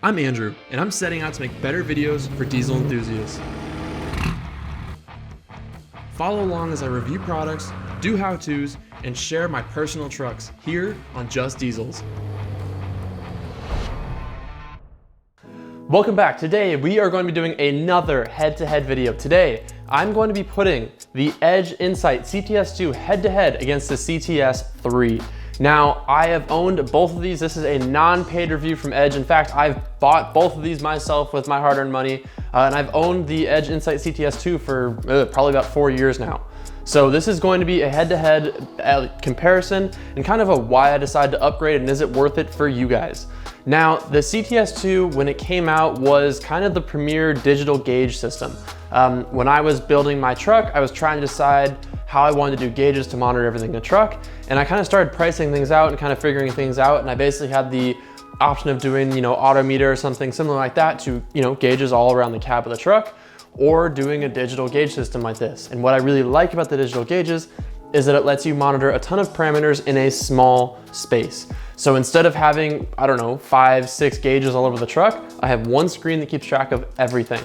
I'm Andrew, and I'm setting out to make better videos for diesel enthusiasts. Follow along as I review products, do how-tos, and share my personal trucks here on Just Diesels. Welcome back. Today we are going to be doing another head-to-head video. Today I'm going to be putting the Edge Insight CTS2 head-to-head against the CTS3. Now, I have owned both of these. This is a non-paid review from Edge. In fact, I've bought both of these myself with my hard-earned money, and I've owned the Edge Insight CTS2 for probably about 4 years now. So this is going to be a head-to-head comparison and kind of a why I decided to upgrade and is it worth it for you guys. Now, the CTS2, when it came out, was kind of the premier digital gauge system. When I was building my truck, I was trying to decide how I wanted to do gauges to monitor everything in the truck. And I kind of started pricing things out and kind of figuring things out. And I basically had the option of doing, auto meter or something similar like that to, gauges all around the cab of the truck, or doing a digital gauge system like this. And what I really like about the digital gauges is that it lets you monitor a ton of parameters in a small space. So instead of having, 5, 6 gauges all over the truck, I have one screen that keeps track of everything.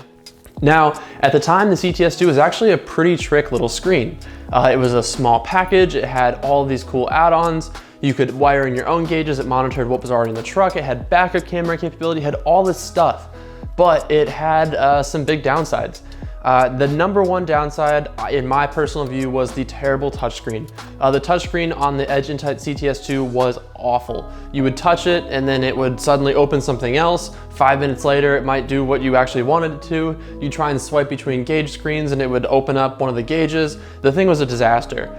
Now, at the time, the CTS2 was actually a pretty trick little screen. It was a small package. It had all of these cool add-ons. You could wire in your own gauges. It monitored what was already in the truck. It had backup camera capability, had all this stuff, but it had some big downsides. The number one downside, in my personal view, was the terrible touchscreen. The touchscreen on the Edge Insight CTS2 was awful. You would touch it and then it would suddenly open something else. 5 minutes later, it might do what you actually wanted it to. You try and swipe between gauge screens and it would open up one of the gauges. The thing was a disaster.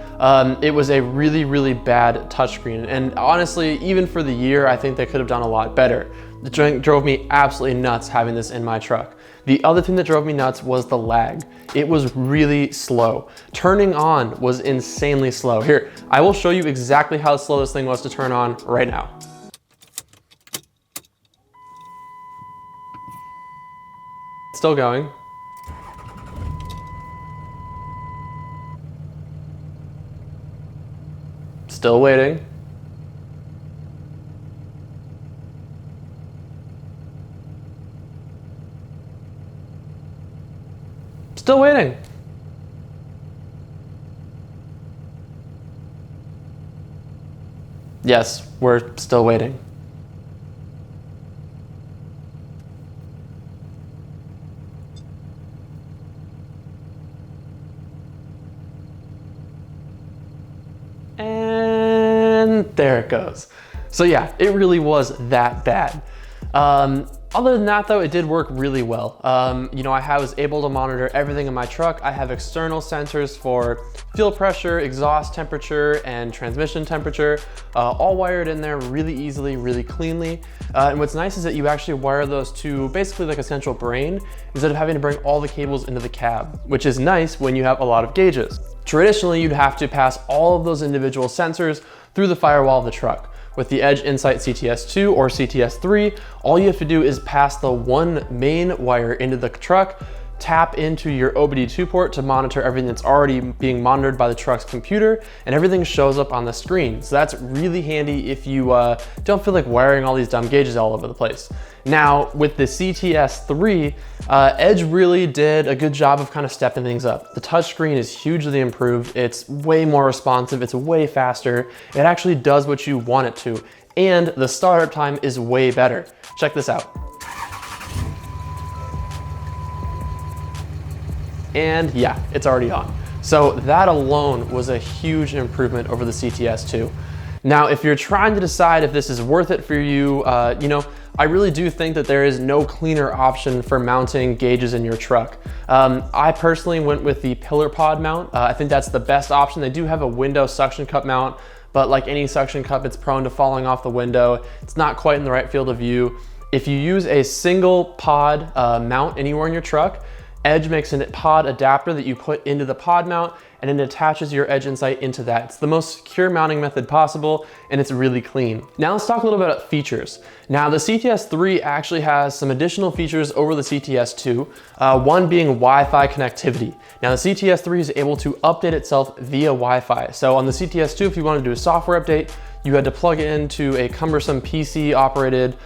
It was a really, really bad touchscreen. And honestly, even for the year, I think they could have done a lot better. It drove me absolutely nuts having this in my truck. The other thing that drove me nuts was the lag. It was really slow. Turning on was insanely slow. Here, I will show you exactly how slow this thing was to turn on right now. Still going. Still waiting. Still waiting. Yes, we're still waiting. And there it goes. So yeah, it really was that bad. Other than that though, it did work really well. I was able to monitor everything in my truck. I have external sensors for fuel pressure, exhaust temperature, and transmission temperature, all wired in there really easily, really cleanly. And what's nice is that you actually wire those to basically like a central brain instead of having to bring all the cables into the cab, which is nice when you have a lot of gauges. Traditionally, you'd have to pass all of those individual sensors through the firewall of the truck. With the Edge Insight CTS2 or CTS3, all you have to do is pass the one main wire into the truck, tap into your OBD2 port to monitor everything that's already being monitored by the truck's computer, and everything shows up on the screen. So that's really handy if you don't feel like wiring all these dumb gauges all over the place. Now, with the CTS3, Edge really did a good job of kind of stepping things up. The touchscreen is hugely improved. It's way more responsive. It's way faster. It actually does what you want it to. And the startup time is way better. Check this out. And yeah, it's already on. So that alone was a huge improvement over the CTS2. Now, if you're trying to decide if this is worth it for you, I really do think that there is no cleaner option for mounting gauges in your truck. I personally went with the pillar pod mount. I think that's the best option. They do have a window suction cup mount, but like any suction cup, it's prone to falling off the window. It's not quite in the right field of view. If you use a single pod mount anywhere in your truck, Edge makes a pod adapter that you put into the pod mount and it attaches your Edge Insight into that. It's the most secure mounting method possible and it's really clean. Now let's talk a little bit about features. Now the CTS3 actually has some additional features over the CTS2, one being Wi-Fi connectivity. Now the CTS3 is able to update itself via Wi-Fi. So on the CTS2, if you want to do a software update, you had to plug it into a cumbersome PC operated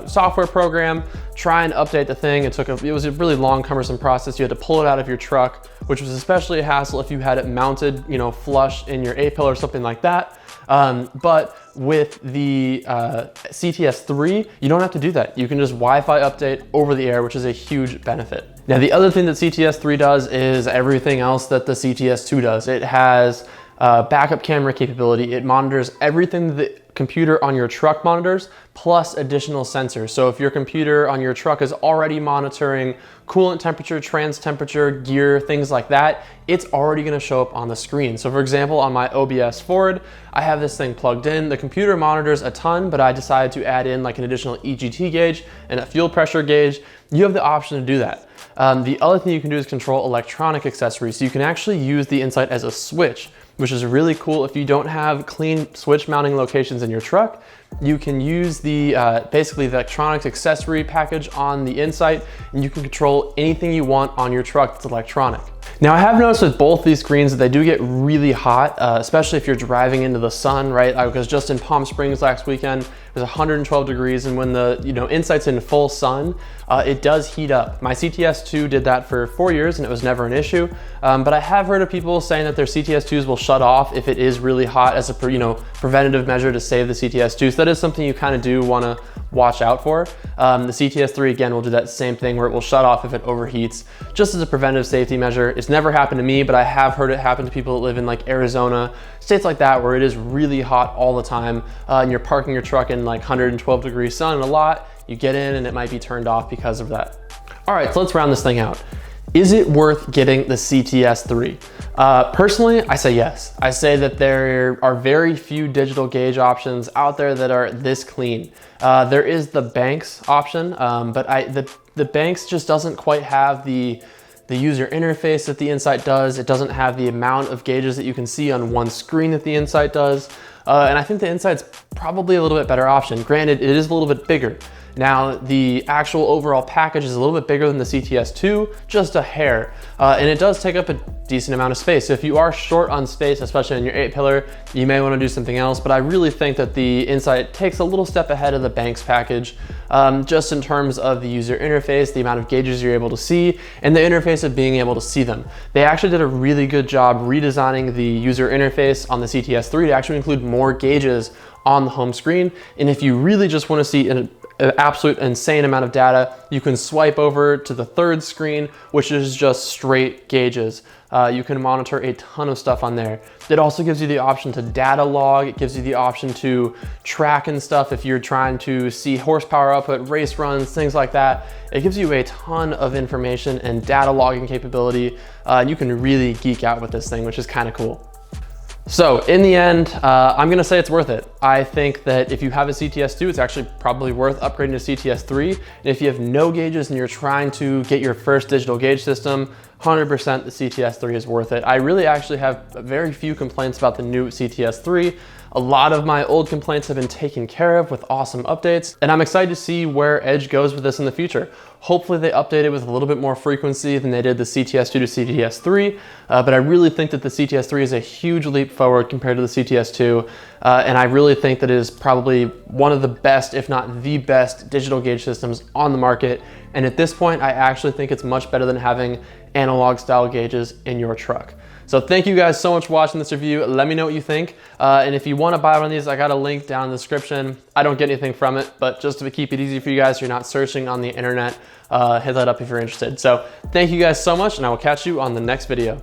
software program, try and update the thing. It was a really long, cumbersome process. You had to pull it out of your truck, which was especially a hassle if you had it mounted, flush in your A-pillar or something like that. But with the CTS3, you don't have to do that. You can just Wi-Fi update over the air, which is a huge benefit. Now, the other thing that CTS3 does is everything else that the CTS2 does. It has backup camera capability. It monitors everything the computer on your truck monitors, plus additional sensors. So if your computer on your truck is already monitoring coolant temperature, trans temperature, gear, things like that, it's already gonna show up on the screen. So for example, on my OBS Ford, I have this thing plugged in. The computer monitors a ton, but I decided to add in like an additional EGT gauge and a fuel pressure gauge. You have the option to do that. The other thing you can do is control electronic accessories. So you can actually use the Insight as a switch, which is really cool. If you don't have clean switch mounting locations in your truck, you can use the basically the electronics accessory package on the Insight, and you can control anything you want on your truck that's electronic. Now, I have noticed with both these screens that they do get really hot, especially if you're driving into the sun, right? I was just in Palm Springs last weekend. It was 112 degrees, and when the Insight's in full sun, it does heat up. My CTS2 did that for 4 years, and it was never an issue. But I have heard of people saying that their CTS2s will shut off if it is really hot as a preventative measure to save the CTS2. So that is something you kind of do want to watch out for. The CTS3 again will do that same thing where it will shut off if it overheats, just as a preventive safety measure. It's never happened to me, but I have heard it happen to people that live in like Arizona, states like that, where it is really hot all the time, and you're parking your truck in like 112 degree sun a lot. You get in and it might be turned off because of that. All right, so let's round this thing out. Is it worth getting the CTS3? Personally, I say yes. I say that there are very few digital gauge options out there that are this clean. There is the Banks option, but the Banks just doesn't quite have the user interface that the Insight does. It doesn't have the amount of gauges that you can see on one screen that the Insight does. And I think the Insight's probably a little bit better option. Granted, it is a little bit bigger. Now, the actual overall package is a little bit bigger than the CTS2, just a hair. And it does take up a decent amount of space. So if you are short on space, especially in your 8-pillar, you may want to do something else. But I really think that the Insight takes a little step ahead of the Banks package, just in terms of the user interface, the amount of gauges you're able to see, and the interface of being able to see them. They actually did a really good job redesigning the user interface on the CTS3 to actually include more gauges on the home screen. And if you really just want to see an absolute insane amount of data, you can swipe over to the third screen, which is just straight gauges. You can monitor a ton of stuff on there. It also gives you the option to data log. It gives you the option to track and stuff if you're trying to see horsepower output, race runs, things like that. It gives you a ton of information and data logging capability. And you can really geek out with this thing, which is kind of cool. So in the end, I'm gonna say it's worth it. I think that if you have a CTS2, it's actually probably worth upgrading to CTS3. And if you have no gauges and you're trying to get your first digital gauge system, 100% the CTS3 is worth it. I really actually have very few complaints about the new CTS3. A lot of my old complaints have been taken care of with awesome updates, and I'm excited to see where Edge goes with this in the future. Hopefully they update it with a little bit more frequency than they did the CTS2 to CTS3, but I really think that the CTS3 is a huge leap forward compared to the CTS2, and I really think that it is probably one of the best, if not the best, digital gauge systems on the market. And at this point, I actually think it's much better than having analog style gauges in your truck. So thank you guys so much for watching this review. Let me know what you think. And if you want to buy one of these, I got a link down in the description. I don't get anything from it, but just to keep it easy for you guys, so you're not searching on the internet, hit that up if you're interested. So thank you guys so much, and I will catch you on the next video.